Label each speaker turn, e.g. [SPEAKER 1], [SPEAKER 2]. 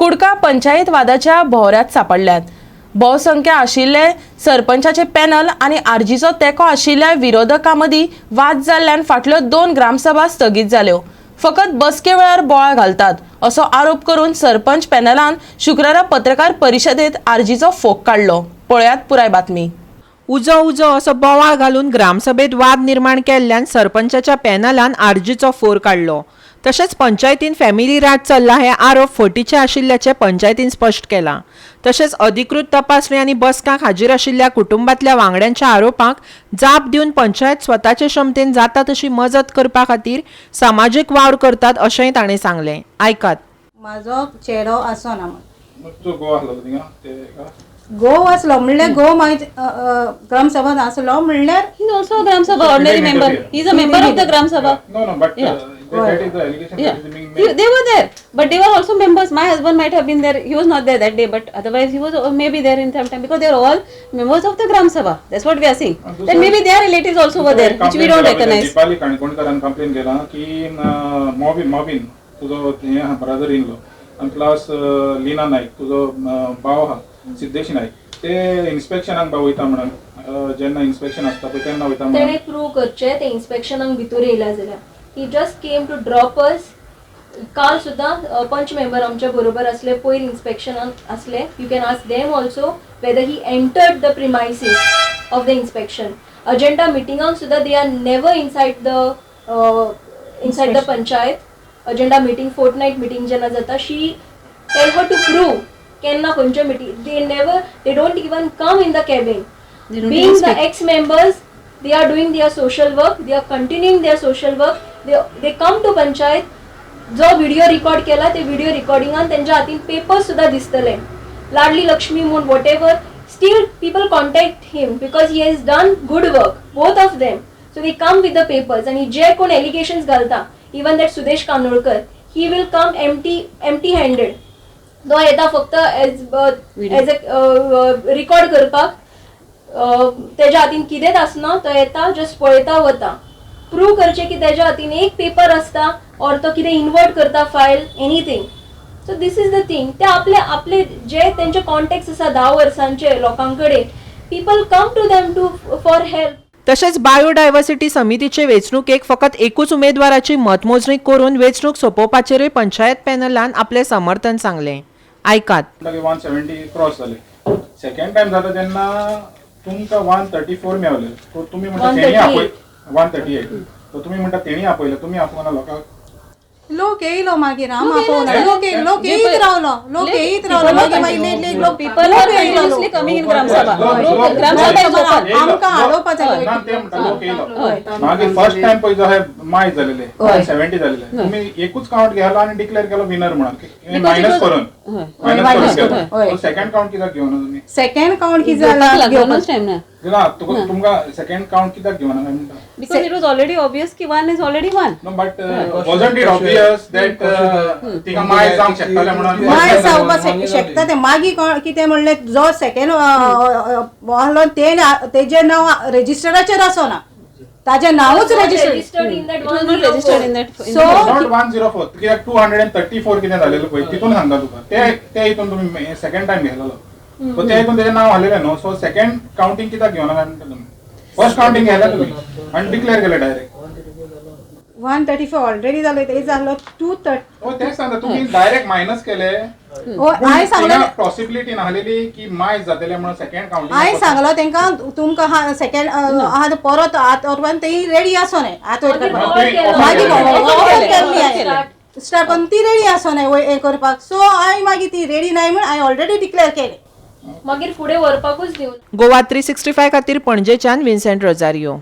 [SPEAKER 1] कुडका पंचायत वादाच्या भोवऱ्यात सापडल्यात। बहुसंख्या आशिल्ले सरपंचाचे पॅनल आणि आरजीचो तेको आशिल्ल्या विरोधकां मदीं वाद जाल्ल्यान फाटल्यो 2 ग्रामसभा स्थगीत जाल्यो। फकत बसके वेळार बोवाळ घालतात असो आरोप करून सरपंच पॅनलान शुक्रारा पत्रकार परिशदेंत आरजीचो फोग काढलो। पळयात पुराय बातमी।
[SPEAKER 2] उजो उजो असो बोवाळ घालून ग्रामसभेत वाद निर्माण केल्ल्यान सरपंचाच्या पॅनलान आरजीचो फोर काढलो। तशेंच पंचायतीन फॅमिली राज चल्ला हे आरोप फटीचे आशिल्ल्याचे पंचायतीन स्पश्ट केला। तशेंच अधिकृत तपासणी आनी बसकांक हाजीर आशिल्ल्या कुटुंबातल्या वांगड्यांच्या आरोपांक जाप दिवन पंचायत स्वताचे क्षमतेन जाता तशी मजत करपा खातीर सामाजीक वावर करतात अशेंय ताणें सांगलें। आयकात।
[SPEAKER 3] म्हाजो चेडो आसना
[SPEAKER 4] तो गोवा आसलो थिंगा ते
[SPEAKER 3] गो आसलो म्हणल्यार गो मागीर ग्रामसभात आसलो म्हणल्यार
[SPEAKER 5] He's also a Gram Sabha ordinary member. He's a member of the Gram Sabha.
[SPEAKER 4] No, but that is the allegation that is being made.
[SPEAKER 5] They were there, but they were also members. My husband might have been there. He was not there that day, but otherwise he was maybe there in some time because they are all members of the Gram Sabha. That's what we are saying. Then maybe their relatives also were there, which we don't recognize.
[SPEAKER 4] Nepali काणकोणकारान complain केला की मॉबिन तुझो brother in law आणि plus Leena Naik तुझो भाव हा सिद्धेश नाईक ते इन्स्पेक्शनाक वयता म्हणून जेन्ना इन्स्पेक्शन आसता पळय तेन्ना वयता
[SPEAKER 6] तेणे
[SPEAKER 4] म्हणून
[SPEAKER 6] प्रूव करचे ते इन्स्पेक्शनाक भितर येयला जाल्यार he just came to drop अस। काल सुद्दां पंच मेंबर आमच्या बरोबर असले पयर इन्स्पेक्शनाक असले। You can ask them also whether he entered the premises of the inspection. Agenda मिटिंगाक सुद्दां they are never inside the panchayat. Agenda meeting fortnight meeting जेन्ना जाता she tell her to prove केन्ना खंयचे meeting they don't even come in the cabin. Being the ex-members, they are doing their social work. They are continuing their social work. They come to panchayat. जो video record केला ते video रिकॉर्डिंगान त्यांच्या हातीन papers सुद्धा दिसतले लाडली लक्ष्मी म्हणून whatever. Still people contact him because he has done good work, both of them. So they come with the papers and जे कोण allegations घालता, even that Sudesh Kanolkar, he will come empty handed. तो येता फक्त as a record करपाक तेज्या हातीन कितेंच आसना। तो येता जस्ट पळयता वता। प्रूव करचे की तेज्या हातीन एक पेपर आसता और तो कितें इन्वर्ट करता file anything. So this is the thing. ते आपले जे तेंचे कॉन्टॅक्ट्स आसा 10 वर्सांचे लोकांकडे people come to them to for help.
[SPEAKER 2] तशेंच बायोडायव्हर्सिटी समितीचे वेंचणुकेक फकत एकूच उमेदवाराची मतमोजणी करून वेंचणूक सोंपोवपाचेरूय पंचायत पॅनलान आपले समर्थन सांगलें। आयकात।
[SPEAKER 4] 170 क्रॉस जाले। सेकंड टाइम जाता तेन्ना तुमकां 134 मेवले। तो तुम्ही म्हणटा तेणी आपय 138 तो तुम्ही म्हणटा तेणी आपयले तुमी आपोवना लोकांक।
[SPEAKER 3] लोक येयलो मागीर आम आपोवना लोक येयत रावलो मागीर लोक
[SPEAKER 5] People are continuously coming in Gram Sabha. Gram Sabha is open.
[SPEAKER 3] आमकां हाडोवपा जाय।
[SPEAKER 4] ना ते म्हणटा लोक येयलो मागीर फर्स्ट टाइम पळय जो हे माय जालेले 70 जालेले तुम्ही एकूच काउंट घेतलो आणि डिक्लेअर केलो विनर म्हणून मायनस करून केलो। सेकंड काउंट कित्याक घेवना तुम्ही?
[SPEAKER 3] सेकंड काउंट कितें जाला
[SPEAKER 5] Bonus time ना.
[SPEAKER 4] ना तुमकां सेकंड काउंट कित्याक घेवना काय म्हणटा?
[SPEAKER 5] Because it was already obvious कि one is already one.
[SPEAKER 4] No, but wasn't it obvious that तिका माय जावंक शकताले म्हणून?
[SPEAKER 3] माय जावपाक शकता ते मागीर कितें म्हणले जो सेकंड आहलो तेजे नांव रेजिस्टराचेर आसना ताजें नांवूच
[SPEAKER 6] registered in that
[SPEAKER 5] It was not registered in that.
[SPEAKER 3] So
[SPEAKER 4] Not 104 कित्याक 234 कितें जालेलो पळय तितून सांगता तुका ते हितून तुम्ही सेकंड टाइम घेतलेलो सो ते हितून तेजें नांव आलेलें न्हू सो सेकंड काउंटिंग कित्याक घेवना काय म्हणटा तुम्ही? फर्स्ट काउंटिंग केलें तुम्ही आणि डिक्लेअर केलें डायरेक्ट।
[SPEAKER 3] 134 ऑलरेडी जालो ते जालो 230।
[SPEAKER 4] हो तेच सांगता तुम्ही डायरेक्ट मायनस केले।
[SPEAKER 3] हांवें सांगलें
[SPEAKER 4] पॉसिबिलिटी नाहलेली की मायस जातले म्हणून सेकंड काउंटिंग।
[SPEAKER 3] हांवें सांगलो तेंकां तुमकां सेकंड आहा परत आतां तें रेडी आसोनाय आतां मागीर स्टार्ट करून ती रेडी आसोनाय हें करपाक। सो हांवें मागीर ती रेडी नाय म्हण हांवें ऑलरेडी डिक्लेअर केलें
[SPEAKER 6] मागीर फुडें व्हरपाकूच दिवन।
[SPEAKER 2] गोवा 365 खातीर पणजेच्यान विन्सेंट रोजारियो।